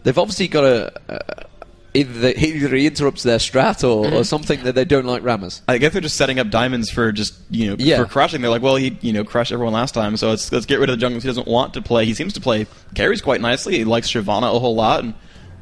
they've obviously got a... Either he interrupts their strat or something that they don't like Rammus. I guess they're just setting up diamonds for just, for crushing. They're like, well, he, crushed everyone last time, so let's get rid of the junglers he doesn't want to play. He seems to play carries quite nicely. He likes Shyvana a whole lot, and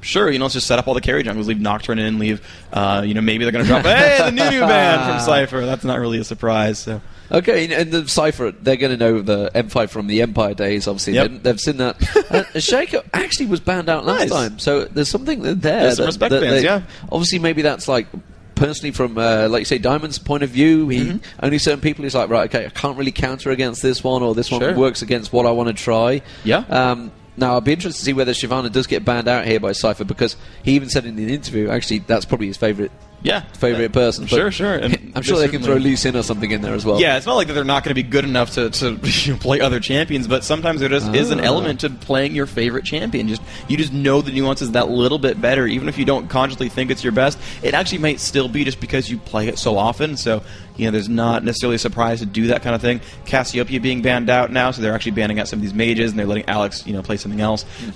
sure, let's just set up all the carry jungles, leave Nocturne in, leave, maybe they're going to drop, hey, the new ban from Sypher. That's not really a surprise, so... Okay, and the Sypher, they're going to know the M5 from the Empire days, obviously. Yep. They've seen that. Shaco actually was banned out last time, so there's something there. There's some respect bans, yeah. Obviously, maybe that's like, personally from, like you say, Diamond's point of view, only certain people, he's like, right, okay, I can't really counter against this one, or this one works against what I want to try. Yeah. Now, I'll be interested to see whether Shyvana does get banned out here by Sypher, because he even said in the interview, actually, that's probably his favourite person. Sure. And I'm sure they can throw Lee Sin or something in there as well. Yeah, it's not like that they're not going to be good enough to play other champions, but sometimes there just is an element to playing your favorite champion. You just know the nuances that little bit better, even if you don't consciously think it's your best. It actually might still be just because you play it so often. So there's not necessarily a surprise to do that kind of thing. Cassiopeia being banned out now, so they're actually banning out some of these mages, and they're letting Alex, play something else. It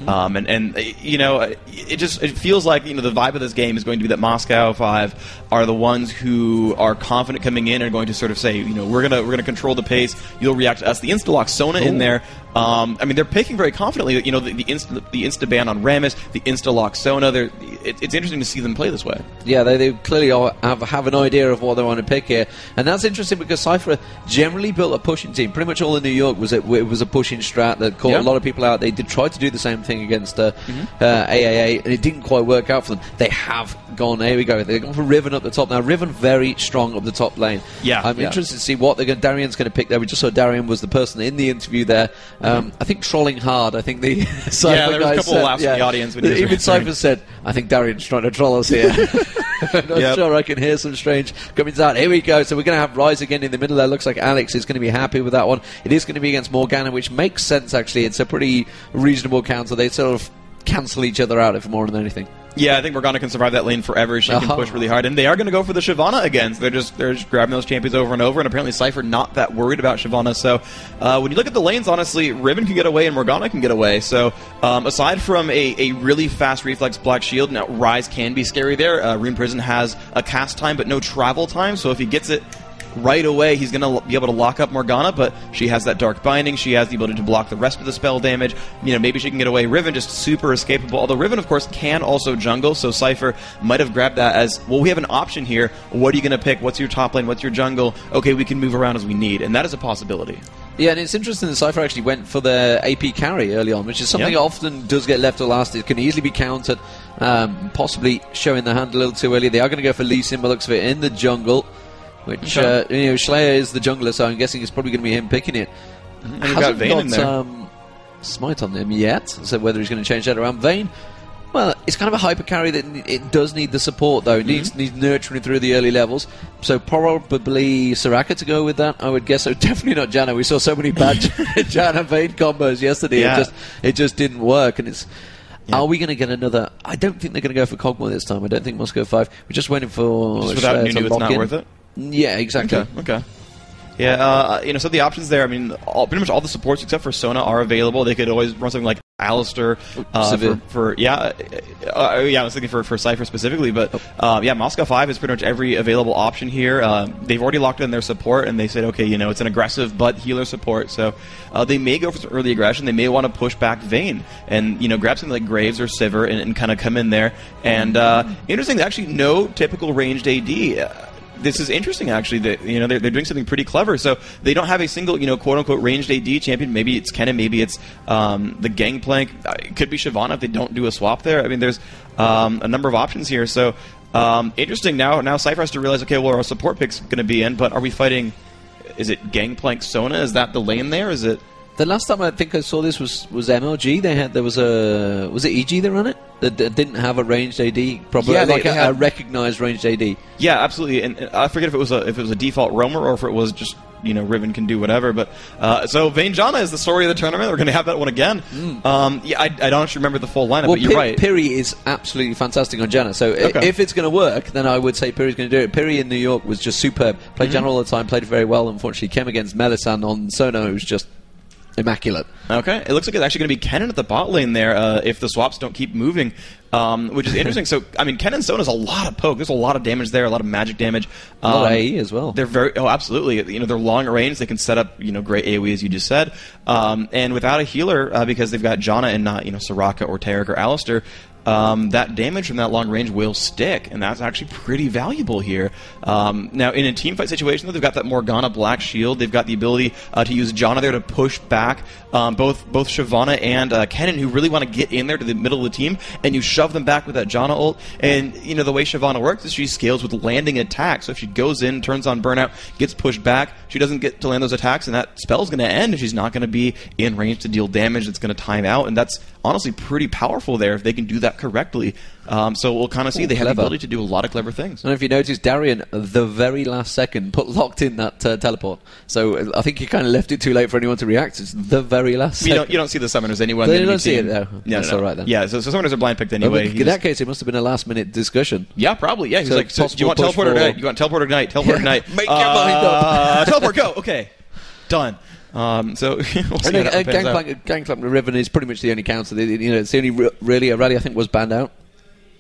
feels like the vibe of this game is going to be that Moscow 5 are the ones who are confident coming in and are going to sort of say, we're gonna control the pace. You'll react to us. The insta-lock Sona in there. They're picking very confidently. The insta ban on Rammus, the insta-lock Sona. It's interesting to see them play this way. Yeah, they clearly have an idea of what they want to pick here, and that's interesting because Sypher generally built a pushing team. Pretty much all in New York was a pushing strat that caught a lot of people out. They did try to do the same thing against AAA, and it didn't quite work out for them. They have gone. Here we go. They've gone for Riven up the top now. Riven very strong up the top lane. I'm interested to see what Darian's going to pick there. We just saw Darian was the person in the interview there. I think trolling hard. I think the Sypher there was a couple of laughs in the audience. When even Sypher said, I think Darian's trying to troll us here. I'm not sure I can hear some strange comings out. Here we go. So we're going to have Rise again in the middle there. Looks like Alex is going to be happy with that one. It is going to be against Morgana, which makes sense, actually. It's a pretty reasonable counter. They sort of cancel each other out, if more than anything. Yeah, I think Morgana can survive that lane forever. She can push really hard, and they are going to go for the Shyvana again. So they're just grabbing those champions over and over, and apparently Sypher not that worried about Shyvana. So when you look at the lanes, honestly, Riven can get away and Morgana can get away. So aside from a really fast reflex Black Shield, now Rise can be scary there. Rune Prison has a cast time but no travel time, so if he gets it right away, he's going to be able to lock up Morgana, but she has that Dark Binding. She has the ability to block the rest of the spell damage. Maybe she can get away. Riven just super escapable, although Riven, of course, can also jungle, so Sypher might have grabbed that as, well, we have an option here. What are you going to pick? What's your top lane? What's your jungle? Okay, we can move around as we need, and that is a possibility. Yeah, and it's interesting that Sypher actually went for the AP carry early on, which is something that often does get left to last. It can easily be countered, possibly showing the hand a little too early. They are going to go for Lee Sin, by the looks of it, in the jungle. Which, Slayer is the jungler, so I'm guessing it's probably going to be him picking it. And we've got Vayne in there. Smite on him yet, so whether he's going to change that around. Vayne, well, it's kind of a hyper carry that it does need the support, though. It needs nurturing through the early levels. So probably Soraka to go with that, I would guess. So definitely not Janna. We saw so many bad Janna Vayne combos yesterday. Yeah. It just didn't work, and it's... Yeah. Are we going to get another... I don't think they're going to go for Kog'Maw this time. I don't think Moscow 5. We're just waiting for... Just without Nunu, it's not worth it? Yeah, exactly. Okay. Yeah, so the options there, pretty much all the supports except for Sona are available. They could always run something like Alistair I was thinking for Sypher specifically, but Moscow 5 is pretty much every available option here. They've already locked in their support, and they said, okay, it's an aggressive but healer support, so they may go for some early aggression. They may want to push back Vayne and grab something like Graves or Sypher and kind of come in there. And interesting, actually no typical ranged AD. This is interesting, actually, that they're doing something pretty clever. So they don't have a single, quote-unquote ranged AD champion. Maybe it's Kennen, maybe it's the Gangplank. It could be Shyvana if they don't do a swap there. There's a number of options here. So interesting. Now Sypher has to realize, okay, well, our support pick's going to be in, but are we fighting? Is it Gangplank Sona? Is that the lane there? Is it? The last time I think I saw this was MLG. Was it EG that ran it? That didn't have a ranged AD, probably a recognized ranged AD. Yeah, absolutely. And I forget if it was a default roamer or if it was just Riven can do whatever. But so Vayne Janna is the story of the tournament. We're going to have that one again. I don't actually remember the full lineup, but you're right. Piri is absolutely fantastic on Janna. So if it's going to work, then I would say Piri's going to do it. Piri in New York was just superb. Played Janna all the time. Played very well. Unfortunately, came against Melisande on Sona, who's just immaculate. Okay, it looks like it's actually going to be Kennen at the bot lane there if the swaps don't keep moving, which is interesting. So, I mean, Kennen Stone has a lot of poke. There's a lot of damage there, a lot of magic damage. A lot of AE as well. They're absolutely. They're long range. They can set up, great AoE, as you just said. And without a healer, because they've got Janna and not, Soraka or Taric or Alistar, that damage from that long range will stick, and that's actually pretty valuable here. Now, in a team fight situation, though, they've got that Morgana Black Shield. They've got the ability to use Janna there to push back both Shyvana and Kennen, who really want to get in there to the middle of the team, and you shove them back with that Janna ult. And, the way Shyvana works is she scales with landing attacks. So if she goes in, turns on Burnout, gets pushed back, she doesn't get to land those attacks, and that spell's going to end, and she's not going to be in range to deal damage. It's going to time out, and that's honestly pretty powerful there if they can do that correctly. So we'll kind of see they have the ability to do a lot of clever things. And if you notice, Darian, the very last second, locked in that teleport. So I think you kind of left it too late for anyone to react. It's the very last second. You don't see the summoners anyway. They don't see it, though. Yeah, that's all right, then. Yeah, so summoners are blind picked anyway. In that case, it must have been a last-minute discussion. Yeah, probably. Yeah, he's like, so do you want teleporter tonight? You want teleporter tonight? Teleporter tonight. Make your mind up. Teleport, go. Okay. Done. So we'll see Gangplank Riven is pretty much the only counter. It's the only really Aurelia I think was banned out.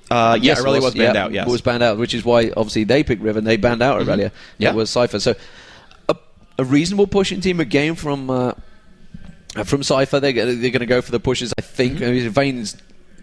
Yes, Aurelia was banned out. Yes, was banned out, which is why obviously they picked Riven. They banned out Aurelia. Yeah, it was Sypher. So a reasonable pushing team again from Sypher. They're going to go for the pushes. I think. I mean, Vayne's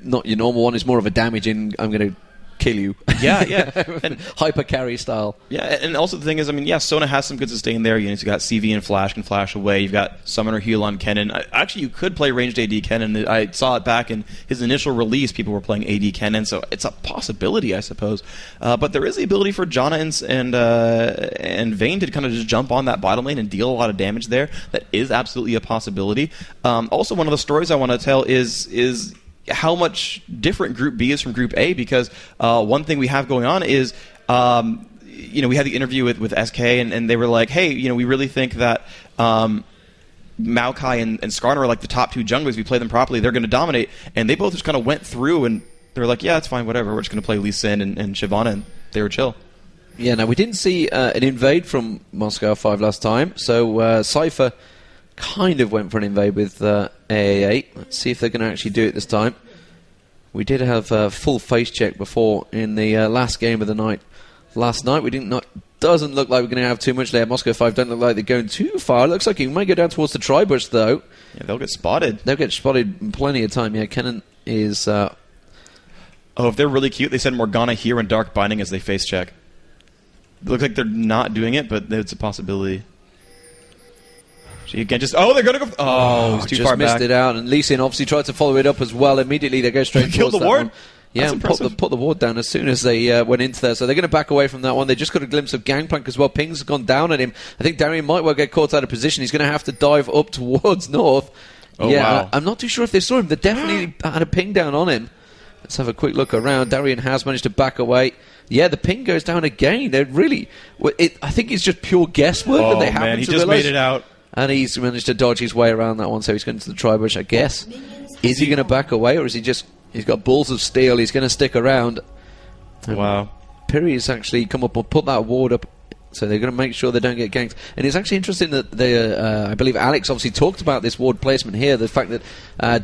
not your normal one. It's more of a damaging. I'm going to kill you. Yeah. And hyper carry style. Yeah, and also the thing is, I mean, Sona has some good sustain there. You've got CV and Flash can flash away. You've got Summoner heal on Kennen. Actually, you could play ranged AD Kennen. I saw it back in his initial release. People were playing AD Kennen, so it's a possibility, I suppose. But there is the ability for Janna and Vayne to kind of just jump on that bottom lane and deal a lot of damage there. That is absolutely a possibility. Also, one of the stories I want to tell is how much different Group B is from Group A, because one thing we have going on is, we had the interview with SK, and they were like, hey, we really think that Maokai and Skarner are like the top two junglers. We play them properly, they're going to dominate. And they both just kind of went through, and they were like, yeah, it's fine, whatever. We're just going to play Lee Sin and Shyvana, and they were chill. Yeah, now we didn't see an invade from Moscow 5 last time, so Sypher kind of went for an invade with AA8. Let's see if they're going to actually do it this time. We did have a full face check before in the last game of the night. Last night we doesn't look like we're going to have too much there. Moscow 5 don't look like they're going too far. It looks like he might go down towards the tri-bush though. Yeah, they'll get spotted. They'll get spotted plenty of time. Yeah, Kennen is... if they're really cute, they send Morgana here and Dark Binding as they face check. It looks like they're not doing it, but it's a possibility. So you can just... they're going to go... it's too far back. Just missed it out, and Lee Sin obviously tried to follow it up as well. Immediately they go straight towards the ward? One. Yeah, and put the ward down as soon as they went into there. So they're going to back away from that one. They just got a glimpse of Gangplank as well. Ping's gone down at him. I think Darian might well get caught out of position. He's going to have to dive up towards north. Wow. I'm not too sure if they saw him. They definitely had a ping down on him. Let's have a quick look around. Darian has managed to back away. Yeah, the ping goes down again. They're really... I think it's just pure guesswork that they happen to he just realize. Made it out. And he's managed to dodge his way around that one, so he's going to the tri-bush, I guess. Is he going to back away, or is he just... He's got balls of steel, he's going to stick around. Wow. Piri's actually come up and put that ward up, so they're going to make sure they don't get ganked. And it's actually interesting that they, I believe Alex obviously talked about this ward placement here, the fact that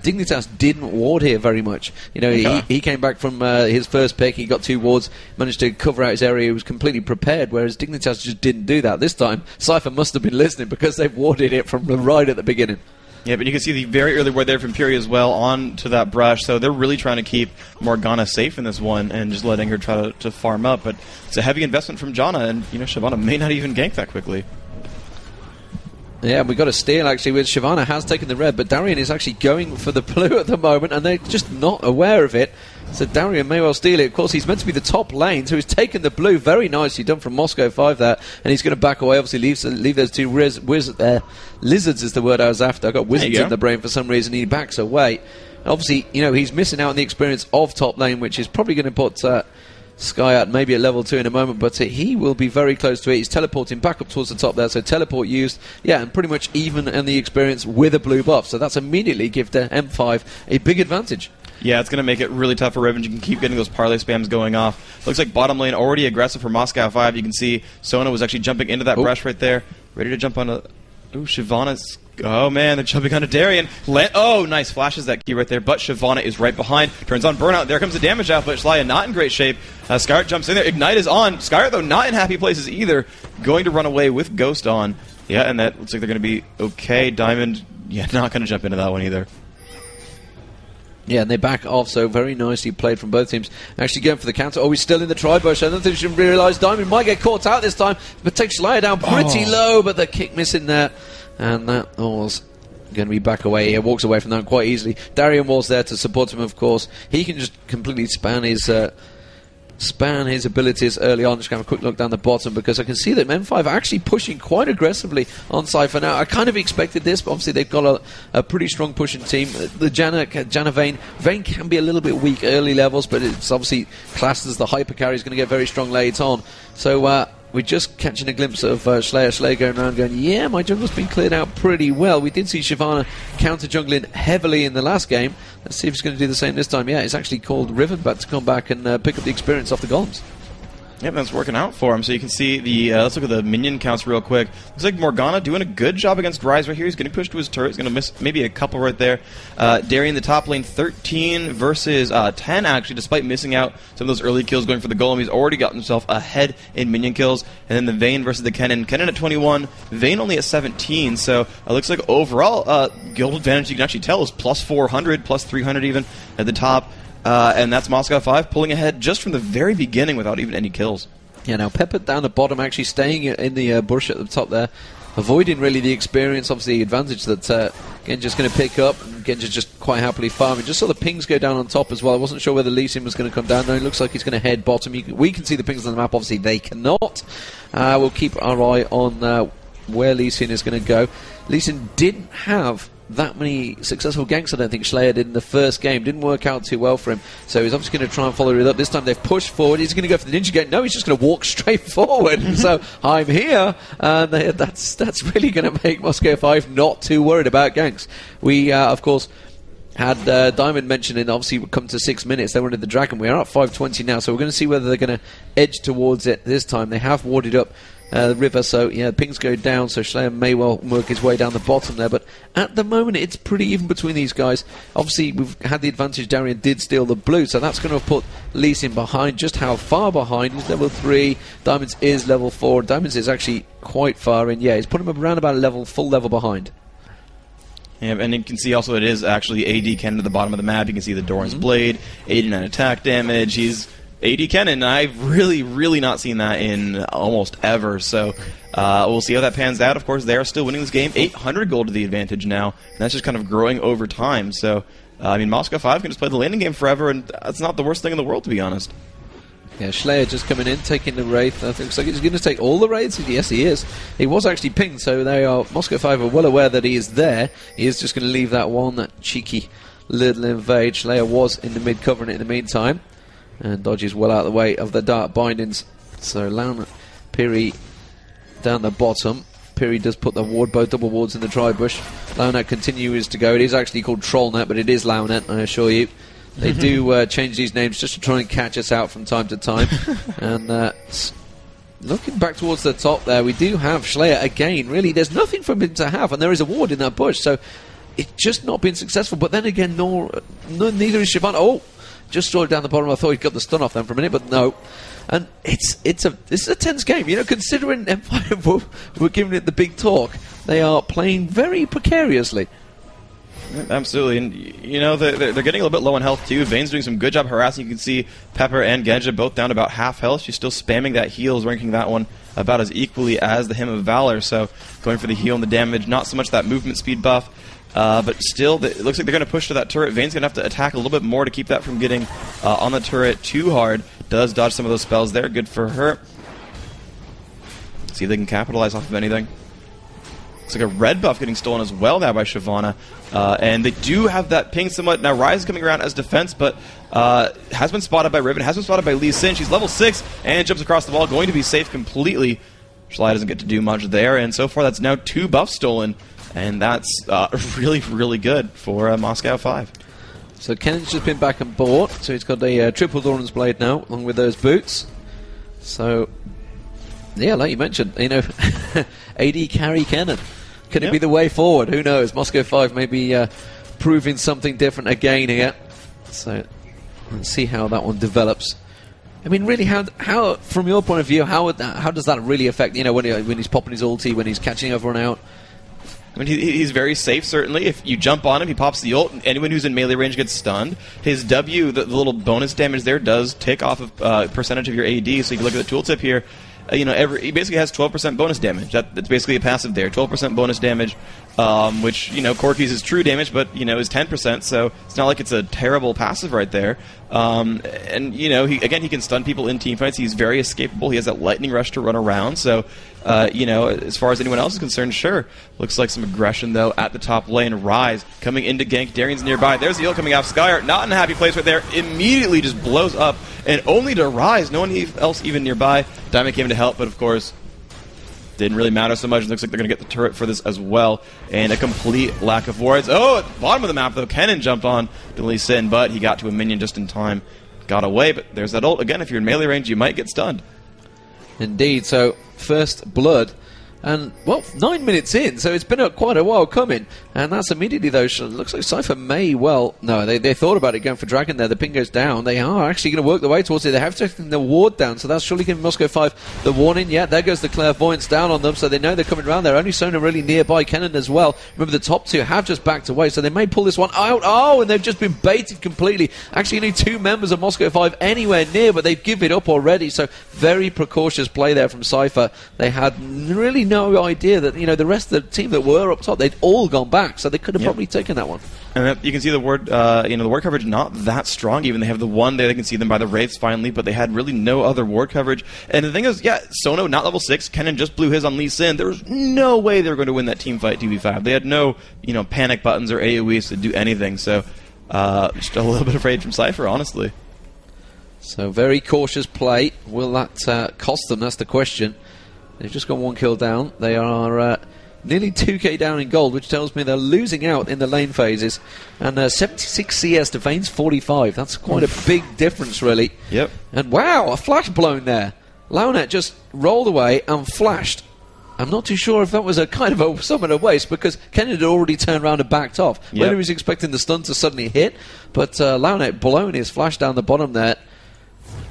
Dignitas didn't ward here very much. He came back from his first pick, he got 2 wards, managed to cover out his area, he was completely prepared, whereas Dignitas just didn't do that. This time, Sypher must have been listening because they've warded it from right at the beginning. Yeah, but you can see the very early ward there from Piri as well onto that brush, so they're really trying to keep Morgana safe in this one and just letting her try to farm up, but it's a heavy investment from Janna, and Shyvana may not even gank that quickly. Yeah, we got a steal actually with Shyvana has taken the red, but Darian is actually going for the blue at the moment, and they're just not aware of it. So Darian may well steal it. Of course, he's meant to be the top lane, so he's taken the blue. Very nicely done from Moscow 5 there, and he's going to back away. Obviously, leave those 2 lizards is the word I was after. I got wizards in the brain for some reason. He backs away. Obviously, he's missing out on the experience of top lane, which is probably going to put Sky at maybe at level 2 in a moment, but he will be very close to it. He's teleporting back up towards the top there, so teleport used, and pretty much even in the experience with a blue buff, so that's immediately give the M5 a big advantage. Yeah, it's going to make it really tough for Revenge. You can keep getting those parlay spams going off. Looks like bottom lane already aggressive for Moscow 5. You can see Sona was actually jumping into that brush right there, ready to jump on a... Ooh, Shyvana's Oh man, they're jumping onto Darien. Oh, nice, flashes that key right there, but Shyvana is right behind. Turns on Burnout, there comes the damage output. Shlaya not in great shape. Skyrt jumps in there, Ignite is on. Skyrt, though, not in happy places either. Going to run away with Ghost on. Yeah, and that looks like they're going to be okay. Diamond, yeah, not going to jump into that one either. Yeah, and they back off, so very nicely played from both teams. Actually going for the counter. Oh, he's still in the tri-bush. I don't think you should realise Diamond might get caught out this time, but takes Shlaya down pretty low, but the kick missing there. And that was going to be back away. He walks away from that quite easily. Darien was there to support him, of course. He can just completely span his abilities early on. Just have a quick look down the bottom, because I can see that M5 are actually pushing quite aggressively on Sypher now. I kind of expected this, but obviously they've got a pretty strong pushing team. The Janna Vayne can be a little bit weak early levels, but it's obviously classed as the hyper carry is going to get very strong late on. So we're just catching a glimpse of Shlaya going around going, yeah, my jungle's been cleared out pretty well. We did see Shyvana counter-jungling heavily in the last game. Let's see if he's going to do the same this time. Yeah, it's actually called Rivenbat to come back and pick up the experience off the golems. Yep, that's working out for him. So you can see the, let's look at the minion counts real quick. Looks like Morgana doing a good job against Ryze right here. He's getting pushed to his turret. He's going to miss maybe a couple right there. Darien, the top lane, 13 versus 10, actually, despite missing out some of those early kills going for the golem. He's already got himself ahead in minion kills. And then the Vayne versus the Kennen. Kennen at 21, Vayne only at 17. So it looks like overall, guild advantage, you can actually tell, is plus 400, plus 300 even at the top. And that's Moscow 5 pulling ahead just from the very beginning without even any kills. Yeah, now Pepper down the bottom, actually staying in the bush at the top there, avoiding really the experience, obviously the advantage that Genji's going to pick up. Genji's just quite happily farming. Just saw the pings go down on top as well. I wasn't sure whether Lee Sin was going to come down. No, it looks like he's going to head bottom. We can see the pings on the map, obviously they cannot. We'll keep our eye on where Lee Sin is going to go. Lee Sin didn't have that many successful ganks, I don't think Shlaya did in the first game. Didn't work out too well for him, so he's obviously going to try and follow it up. This time they've pushed forward. He's going to go for the ninja gate. No, he's just going to walk straight forward. So I'm here, and that's really going to make Moscow 5 not too worried about ganks. We of course had Diamond mentioning, obviously would come to 6 minutes. They wanted the Dragon. We are at 5:20 now, so we're going to see whether they're going to edge towards it this time. They have warded up the river, so yeah, pings go down, so Shlaya may well work his way down the bottom there, but at the moment it's pretty even between these guys. Obviously we've had the advantage. Darien did steal the blue, so that's going to have put Lee Sin behind. Just how far behind? He's level 3, Diamonds is level 4. Diamonds is actually quite far in. Yeah, he's put him around about a full level behind. Yeah, and you can see also it is actually AD Kennen at the bottom of the map. You can see the Doran's Blade, 89 attack damage. He's AD Kennen. I've really not seen that in almost ever. So we'll see how that pans out. Of course, they are still winning this game. 800 gold to the advantage now. And that's just kind of growing over time. So, I mean, Moscow 5 can just play the landing game forever, and that's not the worst thing in the world, to be honest. Yeah, Shlaya just coming in, taking the Wraith. I think looks like he's going to take all the Wraiths. Yes, he is. He was actually pinged, so Moscow 5 are well aware that he is there. He is just going to leave that one, that cheeky little invade. Shlaya was in the mid covering it in the meantime. And dodges well out of the way of the dark bindings. So Launa, Piri down the bottom. Piri does put the ward, both double wards in the tri-bush. Launet continues to go. It is actually called Trollnet, but it is Launet, I assure you. They do change these names just to try and catch us out from time to time. And looking back towards the top there, we do have Shlaya again. Really, there's nothing for him to have, and there is a ward in that bush, so it's just not been successful. But then again, neither is Shyvana. Oh! Just saw it down the bottom. I thought he'd got the stun off them for a minute, but no. And this is a tense game. You know, considering Empire were giving it the big talk, they are playing very precariously. Absolutely, and you know they're getting a little bit low on health too. Vayne's doing some good job harassing. You can see Pepper and Genja both down to about half health. She's still spamming that heals, ranking that one about as equally as the Hymn of Valor. So going for the heal and the damage, not so much that movement speed buff. But still, it looks like they're going to push to that turret. Vayne's going to have to attack a little bit more to keep that from getting on the turret too hard. Does dodge some of those spells there. Good for her. See if they can capitalize off of anything. Looks like a red buff getting stolen as well now by Shyvana. And they do have that ping somewhat. Now Ryze is coming around as defense, but has been spotted by Riven, has been spotted by Lee Sin. She's level 6 and jumps across the wall, going to be safe completely. Shlaya doesn't get to do much there, and so far that's now 2 buffs stolen. And that's really good for Moscow 5. So Kennen's just been back and bought, so he's got a triple Doran's Blade now, along with those boots. So, yeah, like you mentioned, you know, AD carry Kennen. Can it be the way forward? Who knows? Moscow 5 may be proving something different again here. So let's see how that one develops. I mean, really, how from your point of view, how does that really affect, when he's popping his ulti, when he's catching everyone out? I mean, he's very safe, certainly. If you jump on him, he pops the ult, and anyone who's in melee range gets stunned. His W, the little bonus damage there, does take off a percentage of your AD, so you can look at the tooltip here. He basically has 12% bonus damage. That's basically a passive there. 12% bonus damage, which, Corki's is true damage, but, is 10%, so it's not like it's a terrible passive right there. He can stun people in teamfights. He's very escapable. He has that lightning rush to run around, so, as far as anyone else is concerned, sure. Looks like some aggression, though, at the top lane. Rise coming into gank. Darian's nearby. There's the ult coming off. Skyart, not in a happy place right there. Immediately just blows up, and only to Rise. No one else even nearby. Diamond came to help, but of course, didn't really matter so much. It looks like they're going to get the turret for this as well. And a complete lack of wards. Oh, at the bottom of the map, though, Kennen jumped on to Lee Sin, but he got to a minion just in time. Got away, but there's that ult. Again, if you're in melee range, you might get stunned. Indeed. So, first blood. And, 9 minutes in, so it's been quite a while coming. And that's immediately, though, looks like Sypher may no, they thought about it going for Dragon there. The ping goes down. They are actually going to work their way towards it. They have taken the ward down, so that's surely giving Moscow 5 the warning. Yeah, there goes the clairvoyance down on them, so they know they're coming around there. Only Sona really nearby, Kennen as well. Remember, the top two have just backed away, so they may pull this one out. Oh, and they've just been baited completely. Actually, only 2 members of Moscow 5 anywhere near, but they've given it up already, so very precautious play there from Sypher. They had really no idea that the rest of the team that were up top, they'd all gone back, so they could have probably taken that one. And you can see the ward, the ward coverage not that strong. Even they have the one there, they can see them by the wraiths finally, but they had really no other ward coverage. And the thing is, Sono not level 6. Kennen just blew his on Lee Sin. There was no way they were going to win that team fight 2v5. They had no panic buttons or AoEs to do anything. So just a little bit afraid from Sypher, honestly. So very cautious play. Will that cost them? That's the question. They've just got 1 kill down. They are nearly 2k down in gold, which tells me they're losing out in the lane phases. And 76 CS to Vayne's 45. That's quite a big difference, really. Yep. And wow, a flash blown there. Launet just rolled away and flashed. I'm not too sure if that was a kind of a somewhat waste, because Kennen had already turned around and backed off. Yep. Whether he was expecting the stun to suddenly hit, but Launet blown his flash down the bottom there.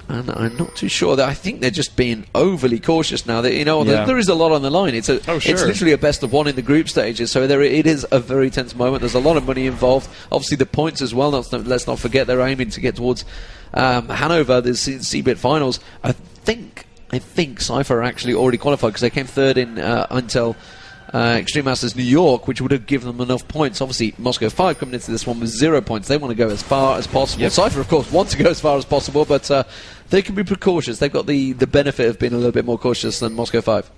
And I'm not too sure. I think they're just being overly cautious now. That there is a lot on the line. It's literally a best of 1 in the group stages. So it is a very tense moment. There's a lot of money involved. Obviously the points as well. Let's not forget they're aiming to get towards Hanover, the C-Bit finals. I think Sypher actually already qualified because they came third in until Extreme Masters New York, which would have given them enough points. Obviously, Moscow 5 coming into this one with 0 points. They want to go as far as possible. Yep. Sypher, of course, wants to go as far as possible, but they can be precautious. They've got the benefit of being a little bit more cautious than Moscow 5.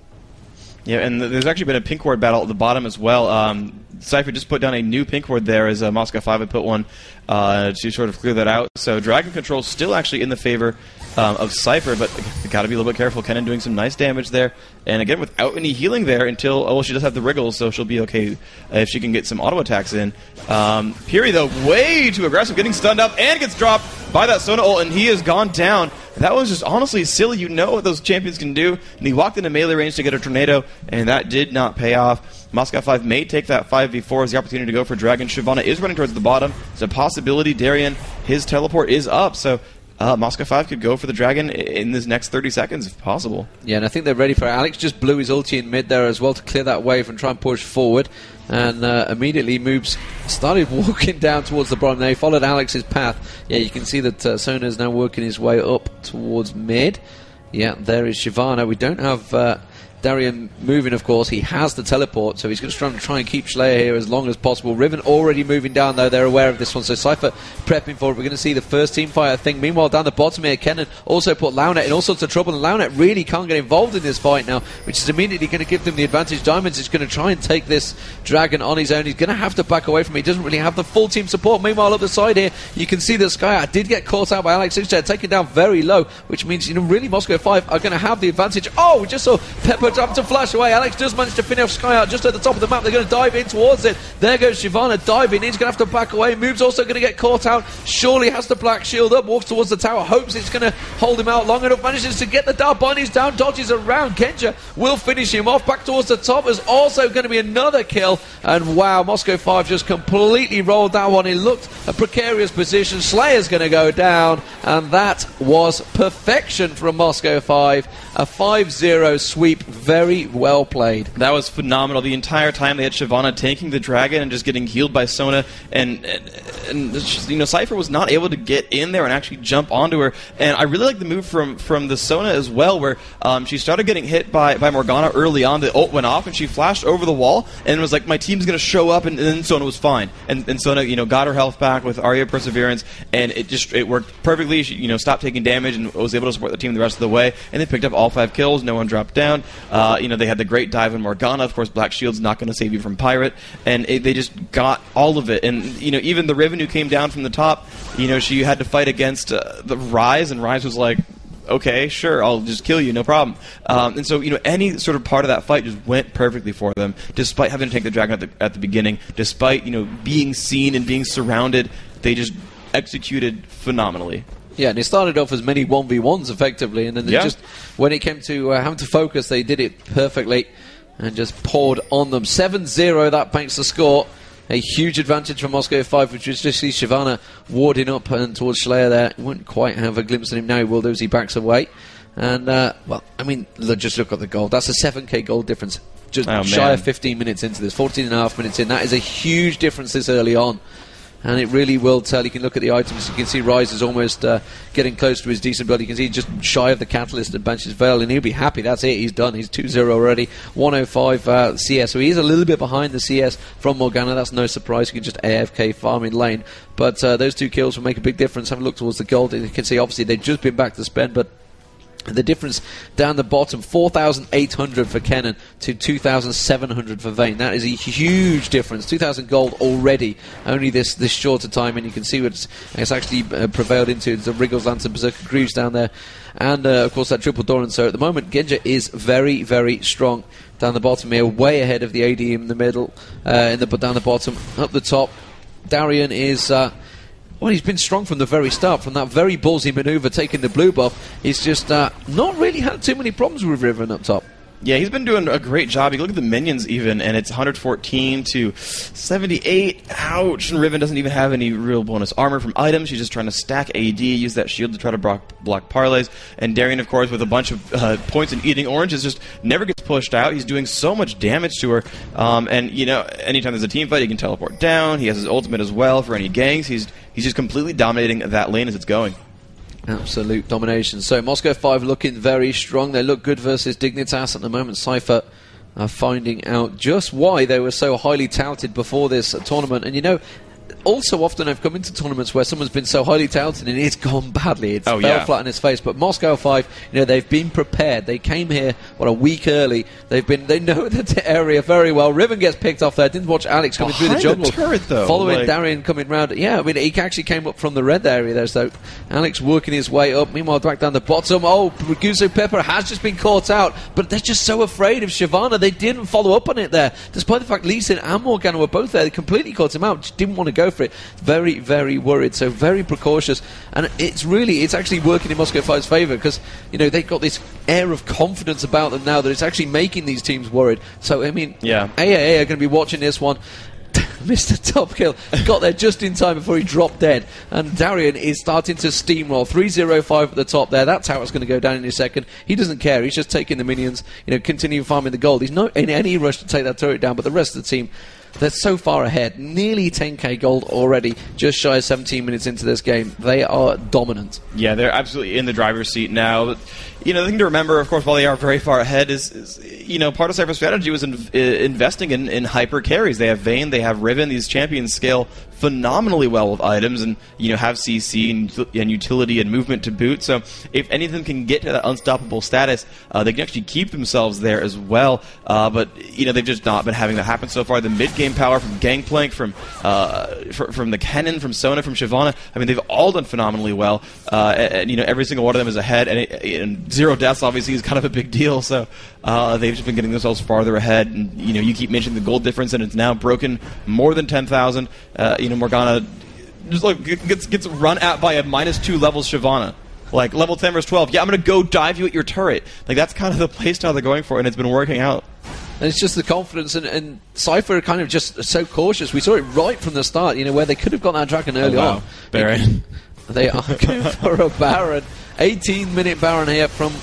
Yeah, and there's actually been a pink ward battle at the bottom as well. Sypher just put down a new pink ward there as Moscow 5 had put one to sort of clear that out. So Dragon Control still actually in the favor of Sypher, but got to be a little bit careful. Kennen doing some nice damage there. And again, without any healing there until, she does have the wriggles, so she'll be okay if she can get some auto attacks in. Piri, though, way too aggressive, getting stunned up and gets dropped by that Sona ult, and he has gone down. That was just honestly silly. You know what those champions can do. And he walked into melee range to get a tornado, and that did not pay off. Moscow 5 may take that 5v4 as the opportunity to go for Dragon. Shyvana is running towards the bottom. It's a possibility. Darian, his teleport is up, so Moscow 5 could go for the Dragon in this next 30 seconds if possible. Yeah, and I think they're ready for it. Alex just blew his ulti in mid there as well to clear that wave and try and push forward. And immediately started walking down towards the bottom there. He followed Alex's path. Yeah, you can see that Sona is now working his way up towards mid. Yeah, there is Shyvana. We don't have Darian moving, of course. He has the teleport, so he's going to try and keep Slayer here as long as possible. Riven already moving down, though. They're aware of this one, so Sypher prepping for it. We're going to see the first team fight, I think. Meanwhile, down the bottom here, Kennen also put Launet in all sorts of trouble, and Launet really can't get involved in this fight now, which is immediately going to give them the advantage. Diamonds is going to try and take this Dragon on his own. He's going to have to back away from it. He doesn't really have the full team support. Meanwhile, up the side here, you can see that Skyar did get caught out by Alex Instead, taken down very low, which means, really, Moscow 5 are going to have the advantage. Oh, we just saw Pepper time to flash away. Alex does manage to finish Sky out just at the top of the map. They're going to dive in towards it. There goes Shyvana diving. He's going to have to back away. Move's also going to get caught out. Surely has the black shield up. Walks towards the tower. Hopes it's going to hold him out long enough. Manages to get the down. Bunny's down. Dodges around. Genja will finish him off. Back towards the top. There's also going to be another kill. And wow, Moscow 5 just completely rolled that one. It looked a precarious position. Slayer's going to go down. And that was perfection from Moscow 5. A 5-0 sweep. Very well played. That was phenomenal. The entire time they had Shyvana tanking the dragon and just getting healed by Sona, and just, Sypher was not able to get in there and actually jump onto her. And I really like the move from the Sona as well, where she started getting hit by Morgana early on. The ult went off and she flashed over the wall and was like, my team's going to show up, and then Sona was fine. And Sona, got her health back with Arya Perseverance, and it worked perfectly. She, stopped taking damage and was able to support the team the rest of the way, and they picked up all 5 kills. No one dropped down. They had the great dive in Morgana. Of course, Black Shield's not going to save you from Pirate, and they just got all of it. And even the Riven who came down from the top, she had to fight against the Ryze, and Ryze was like, okay, sure, I'll just kill you, no problem. And so, any sort of part of that fight just went perfectly for them, despite having to take the dragon at the beginning, despite, being seen and being surrounded. They just executed phenomenally. Yeah, and it started off as many 1v1s effectively, and then just when it came to having to focus, they did it perfectly and just poured on them. 7-0, that makes the score. A huge advantage for Moscow 5, which was just see Shyvana warding up and towards Slayer there. You wouldn't quite have a glimpse of him now, he will do as he backs away. And, just look at the goal. That's a 7k goal difference. Just shy of 15 minutes into this, 14.5 minutes in. That is a huge difference this early on. And it really will tell. You can look at the items. You can see Ryze is almost getting close to his decent build. You can see just shy of the Catalyst and Banshee's Veil, and he'll be happy. That's it. He's done. He's 2-0 already. 105 CS. So he is a little bit behind the CS from Morgana. That's no surprise. You can just AFK farm in lane. But those 2 kills will make a big difference. Have a look towards the gold. You can see, obviously, they've just been back to spend, but the difference down the bottom, 4,800 for Kennen to 2,700 for Vayne. That is a huge difference. 2,000 gold already, only this shorter time, and you can see what it's actually prevailed into. The Wriggles, Lance, and Berserker Greaves down there. And, of course, that triple Doran. So at the moment, Genja is very, very strong down the bottom here, way ahead of the AD in the middle, down the bottom. Up the top, Darian is... Well, he's been strong from the very start, from that very ballsy manoeuvre, taking the blue buff. He's just not really had too many problems with Riven up top. Yeah, he's been doing a great job. You look at the minions even, and it's 114 to 78. Ouch! And Riven doesn't even have any real bonus armor from items. She's just trying to stack AD, use that shield to try to block parlays. And Darian, of course, with a bunch of points and eating oranges, just never gets pushed out. He's doing so much damage to her. And, anytime there's a team fight, he can teleport down. He has his ultimate as well for any ganks. He's just completely dominating that lane as it's going. Absolute domination. So Moscow 5 looking very strong. They look good versus Dignitas at the moment. Sypher are finding out just why they were so highly touted before this tournament. And also often I've come into tournaments where someone's been so highly touted and it's gone badly. It's fell flat on its face. But Moscow 5, they've been prepared. They came here a week early. They know the area very well. Riven gets picked off there. Didn't watch Alex coming through the jungle. The turret, though. Following Darian coming round. Yeah, he actually came up from the red area there. So Alex working his way up. Meanwhile, back down the bottom. Oh, Guzo Pepper has just been caught out. But they're just so afraid of Shyvana. They didn't follow up on it there. Despite the fact Lee Sin and Morgana were both there. They completely caught him out. Just didn't want to go for it. Very, very worried, so very precautious, and it's actually working in Moscow 5's favour because they've got this air of confidence about them now that it's actually making these teams worried. So AAA are going to be watching this one. Mr. Top Kill got there just in time before he dropped dead, and Darian is starting to steamroll. 305 at the top there. That's how it's going to go down in a second. He doesn't care. He's just taking the minions, continue farming the gold. He's not in any rush to take that turret down, but the rest of the team, they're so far ahead. Nearly 10k gold already, just shy of 17 minutes into this game. They are dominant. Yeah, they're absolutely in the driver's seat now. But, the thing to remember, of course, while they are very far ahead, is part of Sypher's strategy was investing in hyper carries. They have Vayne, they have Riven. These champions scale phenomenally well with items and, have CC and utility and movement to boot. So if any of them can get to that unstoppable status, they can actually keep themselves there as well. But, they've just not been having that happen so far. The mid-game power from Gangplank, from the Kennen, from Sona, from Shyvana, I mean, they've all done phenomenally well. And every single one of them is ahead. And 0 deaths, obviously, is kind of a big deal. So they've just been getting themselves farther ahead. And, you keep mentioning the gold difference, and it's now broken more than 10,000. Morgana just gets run at by a -2 levels Shyvana. Like, level 10 versus 12. Yeah, I'm going to go dive you at your turret. Like, that's kind of the playstyle they're going for, and it's been working out. And it's just the confidence, and Sypher are kind of just so cautious. We saw it right from the start, where they could have got that dragon early on. Baron. They are going for a Baron. 18-minute Baron here from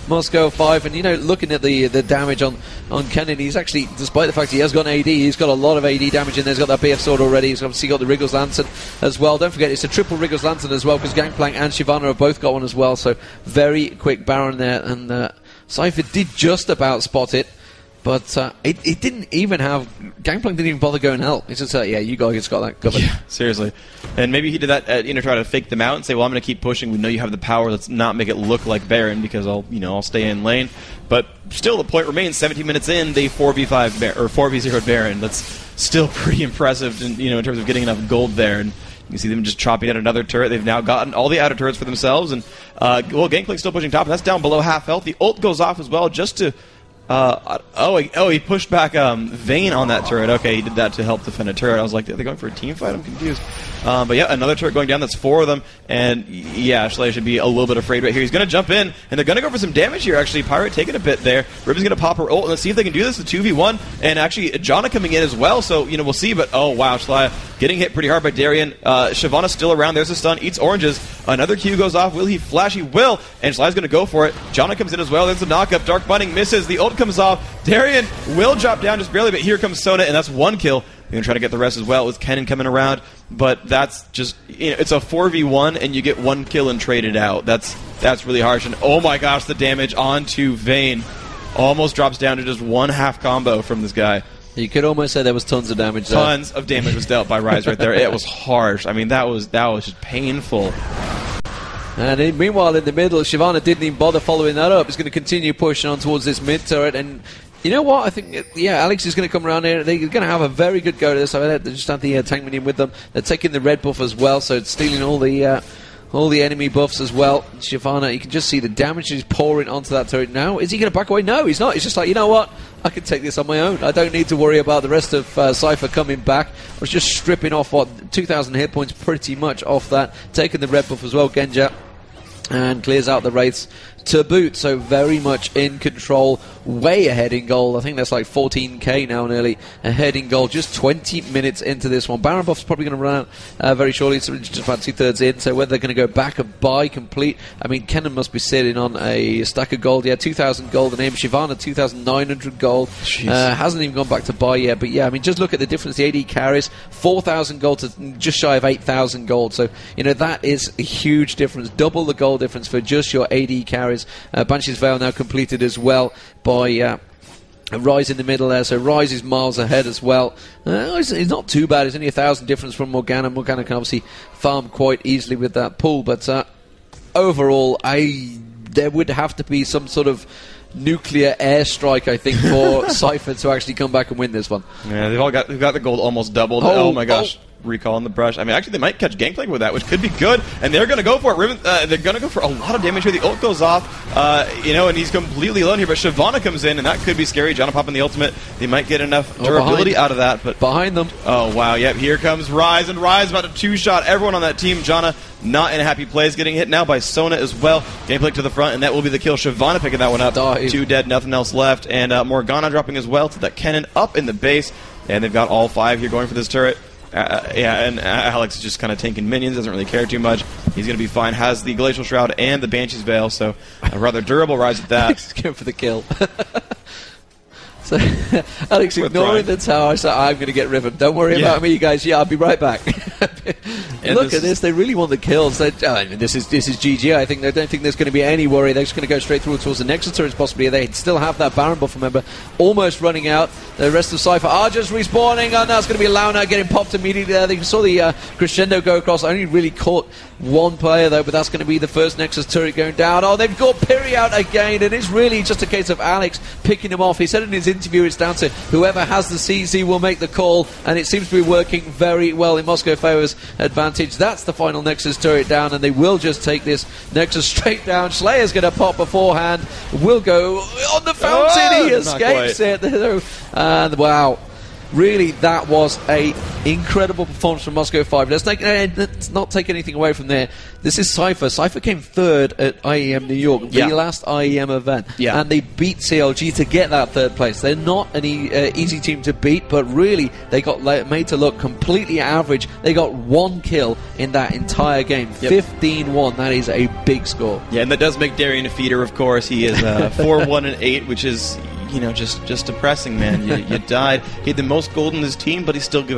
Moscow 5, and looking at the damage on Kennen, he's actually, despite the fact he has got an AD, he's got a lot of AD damage in there. He's got that BF sword already. He's obviously got the Wriggles Lantern as well. Don't forget, it's a triple Wriggles Lantern as well, because Gangplank and Shyvana have both got one as well. So very quick Baron there, and Sypher did just about spot it. But it didn't even have... Gangplank didn't even bother going help. It's just yeah, you guys got that covered. Yeah, seriously. And maybe he did that, try to fake them out and say, well, I'm going to keep pushing. We know you have the power. Let's not make it look like Baron, because I'll stay in lane. But still, the point remains, 17 minutes in, they 4v5 or 4v0 Baron. That's still pretty impressive in terms of getting enough gold there. And you see them just chopping at another turret. They've now gotten all the outer turrets for themselves. And, Gangplank's still pushing top. That's down below half health. The ult goes off as well just to... he pushed back Vayne on that turret. Okay, he did that to help defend a turret. I was like, are they going for a team fight? I'm confused. But yeah, another turret going down. That's 4 of them. And yeah, Schley should be a little bit afraid right here. He's going to jump in, and they're going to go for some damage here, actually. Pirate taking a bit there. Ribbon's going to pop her ult, and let's see if they can do this. The 2v1, and actually, Janna coming in as well. So, we'll see. But, oh, wow, Schley getting hit pretty hard by Darien. Shyvana's still around. There's a stun. Eats oranges. Another Q goes off. Will he flash? He will. And Schley's going to go for it. Janna comes in as well. There's a knockup. Dark Binding misses. The ult comes off. Darien will drop down just barely, but here comes Sona, and that's 1 kill. You're going to try to get the rest as well with Kennen coming around, but that's just, it's a 4v1, and you get 1 kill and trade it out. That's really harsh, and oh my gosh, the damage onto Vayne almost drops down to just 1 half combo from this guy. You could almost say there was tons of damage there. Tons of damage was dealt by Rise right there. It was harsh. I mean, that was just painful. And meanwhile, in the middle, Shyvana didn't even bother following that up. He's going to continue pushing on towards this mid turret. And you know what? I think, Alex is going to come around here. They're going to have a very good go to this. They just have the tank minion with them. They're taking the red buff as well, so it's stealing all the enemy buffs as well. Shyvana, you can just see the damage is pouring onto that turret now. Is he going to back away? No, he's not. He's just like, you know what? I can take this on my own. I don't need to worry about the rest of Sypher coming back. I was just stripping off, 2,000 hit points pretty much off that. Taking the red buff as well, Genja. And clears out the Wraiths to boot, so very much in control, way ahead in gold. I think that's like 14k now nearly ahead in gold, just 20 minutes into this one. Baron buff's probably going to run out very shortly, so it's just about 2/3 in, so whether they're going to go back and buy complete, I mean, Kennen must be sitting on a stack of gold. 2,000 gold in him. Shyvana 2,900 gold, hasn't even gone back to buy yet, but yeah, I mean, just look at the difference. The AD carries 4,000 gold to just shy of 8,000 gold, so that is a huge difference, double the gold difference for just your AD carries. Banshee's Veil now completed as well by Rise in the middle there, so Rise is miles ahead as well. He's not too bad. It's only 1,000 difference from Morgana. Morgana can obviously farm quite easily with that pull, but overall, there would have to be some sort of nuclear airstrike, I think, for Sypher to actually come back and win this one. Yeah, they've got the gold almost doubled. Oh my gosh. Recall on the brush. I mean, actually, they might catch Gangplank with that, which could be good. And they're going to go for it. They're going to go for a lot of damage here. The ult goes off, and he's completely alone here. But Shyvana comes in, and that could be scary. Janna popping the ultimate. They might get enough durability out of that. But behind them. Oh, wow. Yep, here comes Rise. And Rise about to two-shot everyone on that team. Janna not in a happy place. Getting hit now by Sona as well. Gangplank to the front, and that will be the kill. Shyvana picking that one up. 2 dead, nothing else left. And Morgana dropping as well to that Kennen up in the base. And they've got all 5 here going for this turret. And Alex is just kind of tanking minions, doesn't really care too much. He's going to be fine. Has the Glacial Shroud and the Banshee's Veil, so a rather durable Rise at that. He's going for the kill. So, Alex, ignoring the tower, so I'm going to get Riven. Don't worry about me, you guys. Yeah, I'll be right back. Look at this. They really want the kills. This is GG. I don't think there's going to be any worry. They're just going to go straight through towards the Nexus turrets, possibly. They still have that Baron buff, remember, almost running out. The rest of Sypher are just respawning, and that's going to be Launa getting popped immediately there. They saw the crescendo go across. Only really caught one player, though, but that's going to be the first Nexus turret going down. Oh, they've got Piri out again, and it's really just a case of Alex picking him off. He said in his interview it's down to whoever has the CZ will make the call, and it seems to be working very well in Moscow Favors' advantage. That's the final Nexus turret down, and they will just take this Nexus straight down. Slayer's going to pop beforehand. Will go on the fountain. He escapes it. And wow. Really, that was a incredible performance from Moscow 5. Let's not take anything away from there. This is Sypher. Sypher came third at IEM New York, the last IEM event, and they beat CLG to get that third place. They're not an easy team to beat, but really, they got made to look completely average. They got one kill in that entire game, 15-1. That is a big score. Yeah, and that does make Darian a feeder, of course. He is 4-1-8, which is, just depressing, man. You died. He had the most gold in his team, but he still gave up